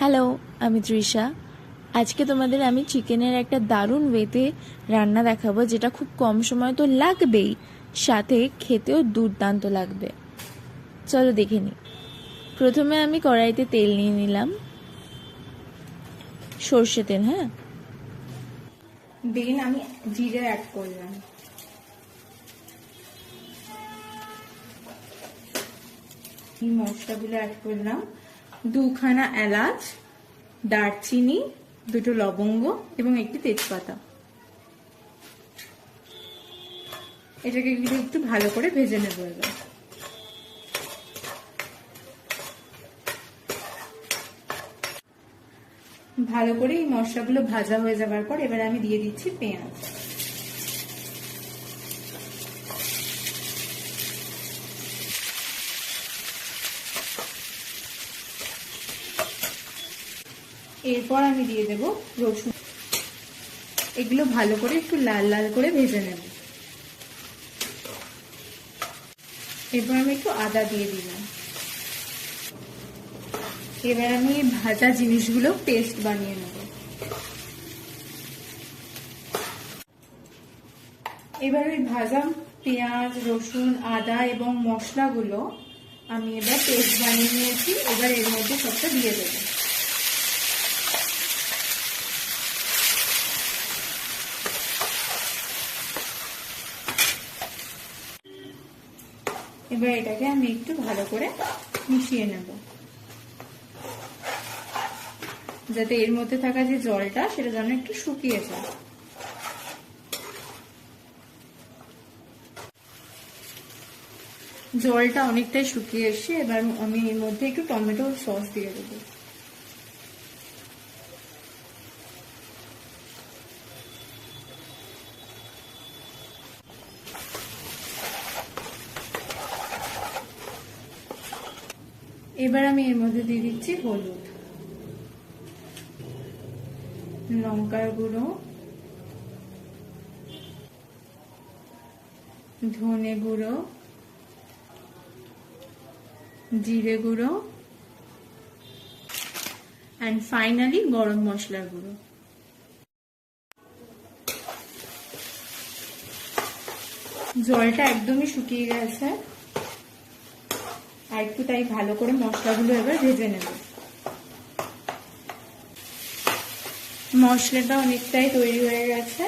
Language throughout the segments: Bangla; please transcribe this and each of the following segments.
হ্যালো, আমি তৃষা। আজকে তোমাদের আমি চিকেনের একটা দারুণ ওয়েতে রান্না দেখাবো, যেটা খুব কম সময় তো লাগবেই, সাথে খেতেও দুর্দান্ত লাগবে। চলো দেখে নিই। প্রথমে আমি কড়াইতে তেল নিয়ে নিলাম, সর্ষে তেল। হ্যাঁ, দেন আমি জিরে অ্যাড করলাম। এই মশলাগুলো অ্যাড করলাম, 2খানা এলাচ, দারচিনি, 2টো লবঙ্গ এবং একটি তেজপাতা। এটাকে একটু ভালো করে ভেজে নেব। এবার ভালো করে এই মশলাগুলো ভাজা হয়ে যাবার পর এবার আমি দিয়ে দিচ্ছি পেঁয়াজ। এরপর আমি দিয়ে দেব রসুন। এগুলো ভালো করে একটু লাল লাল করে ভেজে নেব। এরপর আমি একটু আদা দিয়ে দিলাম। এবার আমি ভাজা জিনিসগুলো পেস্ট বানিয়ে নেব। এবার ওই ভাজা পেঁয়াজ, রসুন, আদা এবং মশলাগুলো আমি এবার পেস্ট বানিয়ে নিয়েছি। এবার এর মধ্যে সবটা দিয়ে দেবো। এবার এটাকে আমি একটু ভালো করে মিশিয়ে নেব, যাতে এর মধ্যে থাকা যে জলটা সেটা যেন একটু শুকিয়ে যায়। জলটা অনেকটাই শুকিয়ে এসছে। এবার আমি এর মধ্যে একটু টমেটো সস দিয়ে দেবো। এবার আমি এর মধ্যে দিয়ে দিচ্ছি হলুদ, লঙ্কার গুঁড়ো, ধনে গুঁড়ো, জিরে গুঁড়ো অ্যান্ড ফাইনালি গরম মশলার গুঁড়ো। জলটা একদমই শুকিয়ে গেছে, আর একটু তাই ভালো করে মশলাগুলো এবার ভেজে নেব। মশলাটা অনেকটাই তৈরি হয়ে গেছে।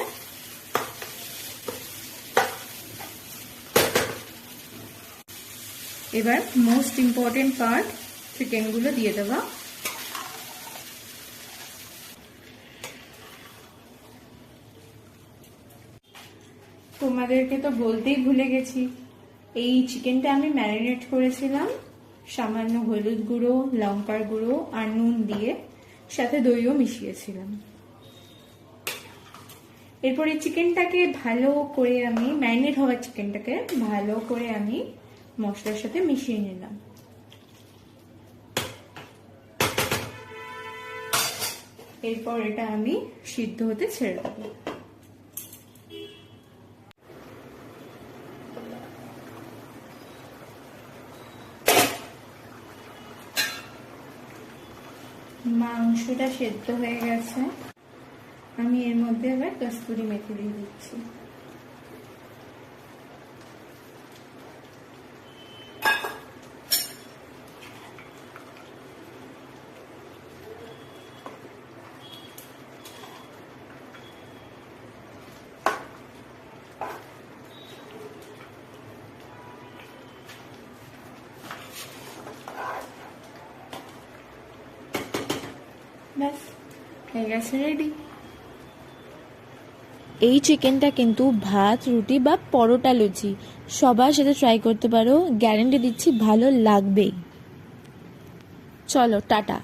এবার মোস্ট ইম্পর্টেন্ট পার্ট, চিকেনগুলো দিয়ে দেওয়া। তোমাদেরকে তো বলতেই ভুলে গেছি, এই চিকেনটা আমি ম্যারিনেট করেছিলাম সামান্য হলুদ গুঁড়ো, লঙ্কার গুঁড়ো আর নুন দিয়ে, সাথে দইও মিশিয়েছিলাম। এরপর এই চিকেনটাকে ভালো করে আমি, ম্যারিনেট হওয়া চিকেনটাকে ভালো করে আমি মশলার সাথে মিশিয়ে নিলাম। এরপর এটা আমি সিদ্ধ হতে ছেড়ে দেবো। মাংসটা সেদ্ধ হয়ে গেছে। আমি এর মধ্যে এবার কস্তুরি মেথি দিয়ে দিচ্ছি। ব্যাস হয়ে গেছে, রেডি। এই চিকেনটা কিন্তু ভাত, রুটি বা পরোটা, লুচি সবার সাথে ট্রাই করতে পারো। গ্যারান্টি দিচ্ছি ভালো লাগবেই। চলো, টাটা।